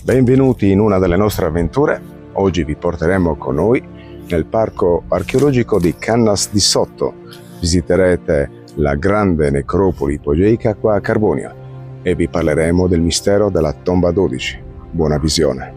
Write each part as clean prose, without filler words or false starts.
Benvenuti in una delle nostre avventure. Oggi vi porteremo con noi nel parco archeologico di Cannas di Sotto. Visiterete la grande necropoli ipogeica qua a Carbonia e vi parleremo del mistero della tomba 12. Buona visione.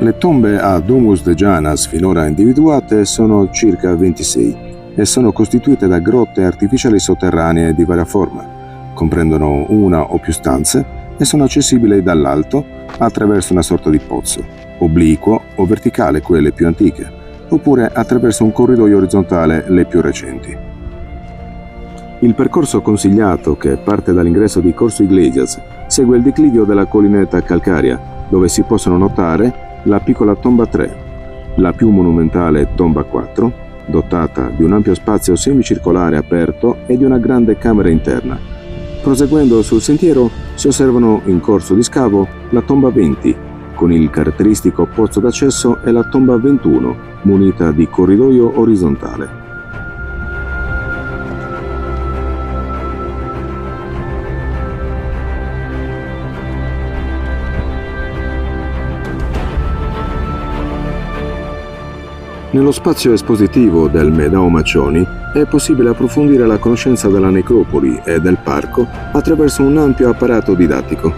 Le tombe a Domus de Janas finora individuate sono circa 26 e sono costituite da grotte artificiali sotterranee di varia forma. Comprendono una o più stanze e sono accessibili dall'alto attraverso una sorta di pozzo, obliquo o verticale quelle più antiche, oppure attraverso un corridoio orizzontale le più recenti. Il percorso consigliato, che parte dall'ingresso di Corso Iglesias, segue il declivio della collinetta calcarea, dove si possono notare la piccola tomba 3, la più monumentale tomba 4, dotata di un ampio spazio semicircolare aperto e di una grande camera interna. Proseguendo sul sentiero si osservano in corso di scavo la tomba 20, con il caratteristico pozzo d'accesso, e la tomba 21, munita di corridoio orizzontale. Nello spazio espositivo del Medao Maccioni è possibile approfondire la conoscenza della necropoli e del parco attraverso un ampio apparato didattico.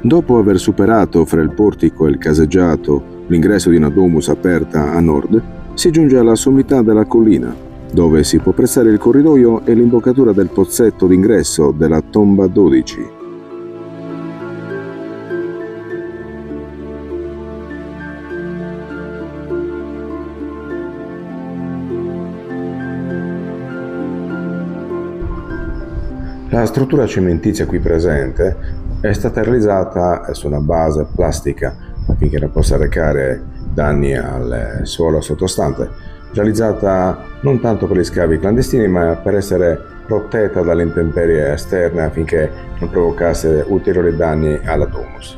Dopo aver superato fra il portico e il caseggiato l'ingresso di una domus aperta a nord, si giunge alla sommità della collina, dove si può apprezzare il corridoio e l'imboccatura del pozzetto d'ingresso della tomba 12. La struttura cementizia qui presente è stata realizzata su una base plastica affinché non possa recare danni al suolo sottostante, realizzata non tanto per gli scavi clandestini ma per essere protetta dalle intemperie esterne affinché non provocasse ulteriori danni alla domus.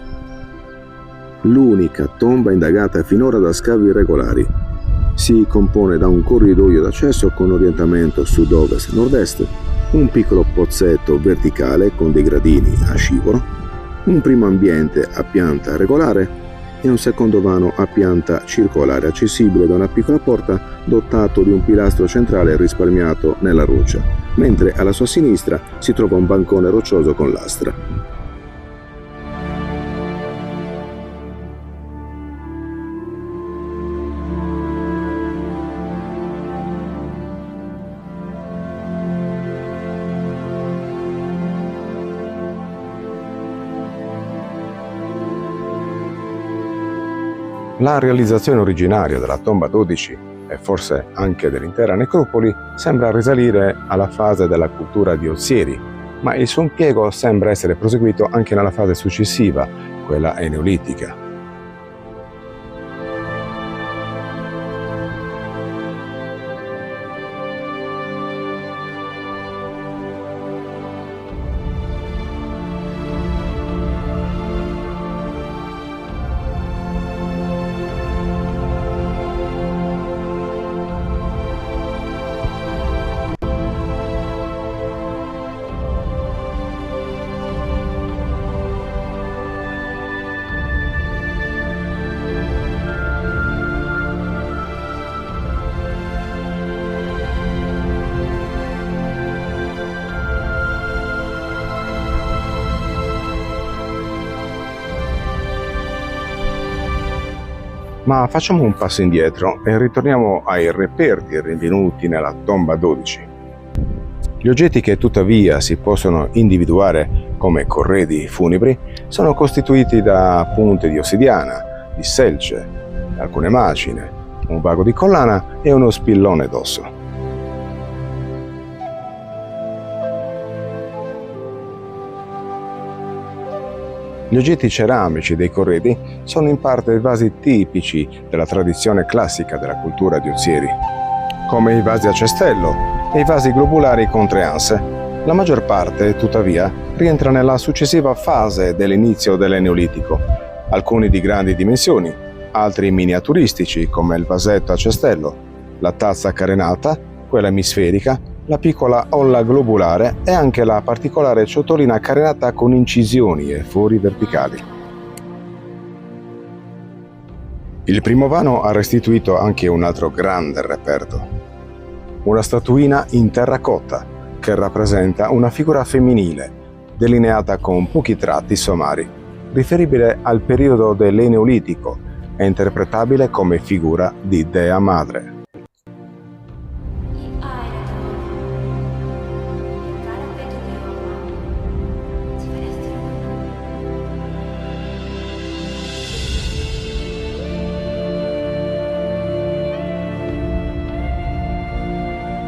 L'unica tomba indagata finora da scavi irregolari. Si compone da un corridoio d'accesso con orientamento sud-ovest-nord-est, un piccolo pozzetto verticale con dei gradini a scivolo, un primo ambiente a pianta regolare e un secondo vano a pianta circolare accessibile da una piccola porta dotato di un pilastro centrale risparmiato nella roccia, mentre alla sua sinistra si trova un bancone roccioso con lastra. La realizzazione originaria della tomba 12 e forse anche dell'intera necropoli sembra risalire alla fase della cultura di Ozieri, ma il suo impiego sembra essere proseguito anche nella fase successiva, quella eneolitica. Ma facciamo un passo indietro e ritorniamo ai reperti rinvenuti nella tomba 12. Gli oggetti che tuttavia si possono individuare come corredi funebri sono costituiti da punte di ossidiana, di selce, alcune macine, un vago di collana e uno spillone d'osso. Gli oggetti ceramici dei corredi sono in parte vasi tipici della tradizione classica della cultura di Ozieri, come i vasi a cestello e i vasi globulari con tre anse. La maggior parte, tuttavia, rientra nella successiva fase dell'inizio del Neolitico, alcuni di grandi dimensioni, altri miniaturistici come il vasetto a cestello, la tazza carenata, quella emisferica, la piccola olla globulare e anche la particolare ciotolina carenata con incisioni e fori verticali. Il primo vano ha restituito anche un altro grande reperto, una statuina in terracotta che rappresenta una figura femminile, delineata con pochi tratti somari, riferibile al periodo dell'Eneolitico e interpretabile come figura di dea madre.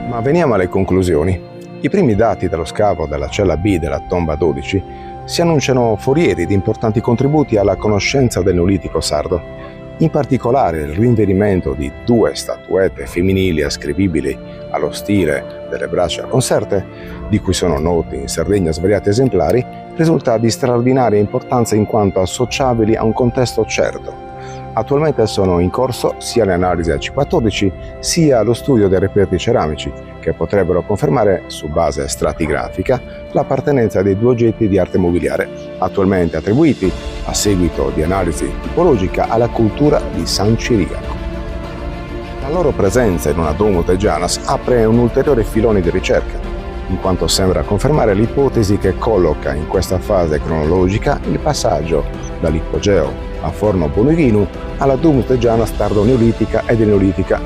Ma veniamo alle conclusioni. I primi dati dello scavo della cella B della tomba 12 si annunciano forieri di importanti contributi alla conoscenza del Neolitico sardo. In particolare il rinvenimento di 2 statuette femminili ascrivibili allo stile delle braccia conserte, di cui sono noti in Sardegna svariati esemplari, risulta di straordinaria importanza in quanto associabili a un contesto certo. Attualmente sono in corso sia le analisi al C14 sia lo studio dei reperti ceramici, che potrebbero confermare, su base stratigrafica, l'appartenenza dei 2 oggetti di arte mobiliare, attualmente attribuiti, a seguito di analisi tipologica, alla cultura di San Ciriaco. La loro presenza in una Domus de Janas apre un ulteriore filone di ricerca, in quanto sembra confermare l'ipotesi che colloca in questa fase cronologica il passaggio dall'ipogeo a Forno Bonivinu alla Domus de Janas tardo-neolitica ed neolitica.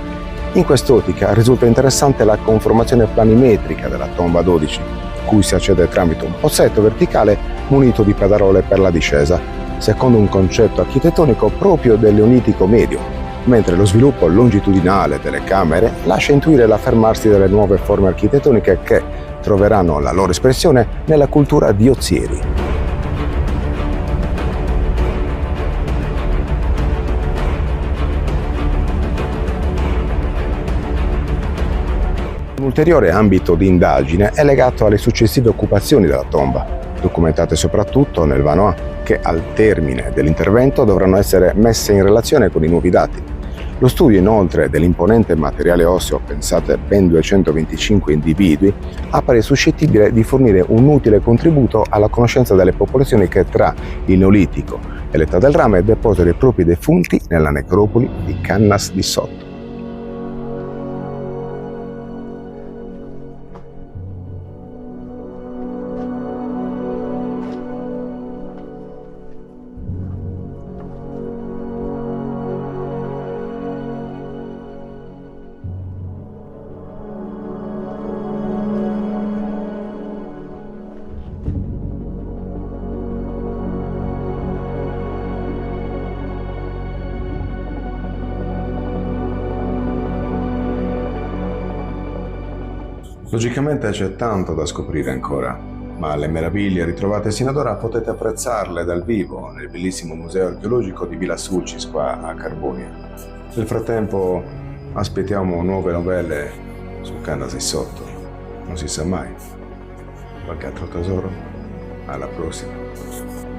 In quest'ottica risulta interessante la conformazione planimetrica della tomba 12, cui si accede tramite un pozzetto verticale munito di pedalole per la discesa, secondo un concetto architettonico proprio del Neolitico medio, mentre lo sviluppo longitudinale delle camere lascia intuire l'affermarsi delle nuove forme architettoniche che troveranno la loro espressione nella cultura di Ozieri. Un ulteriore ambito di indagine è legato alle successive occupazioni della tomba, documentate soprattutto nel vano A, che al termine dell'intervento dovranno essere messe in relazione con i nuovi dati. Lo studio inoltre dell'imponente materiale osseo, pensate ben 225 individui, appare suscettibile di fornire un utile contributo alla conoscenza delle popolazioni che tra il Neolitico e l'età del rame deposero i propri defunti nella necropoli di Cannas di Sotto. Logicamente c'è tanto da scoprire ancora, ma le meraviglie ritrovate sino ad ora potete apprezzarle dal vivo nel bellissimo museo archeologico di Villa Sulcis qua a Carbonia. Nel frattempo aspettiamo nuove novelle su Cannas di Sotto, non si sa mai. Qualche altro tesoro? Alla prossima.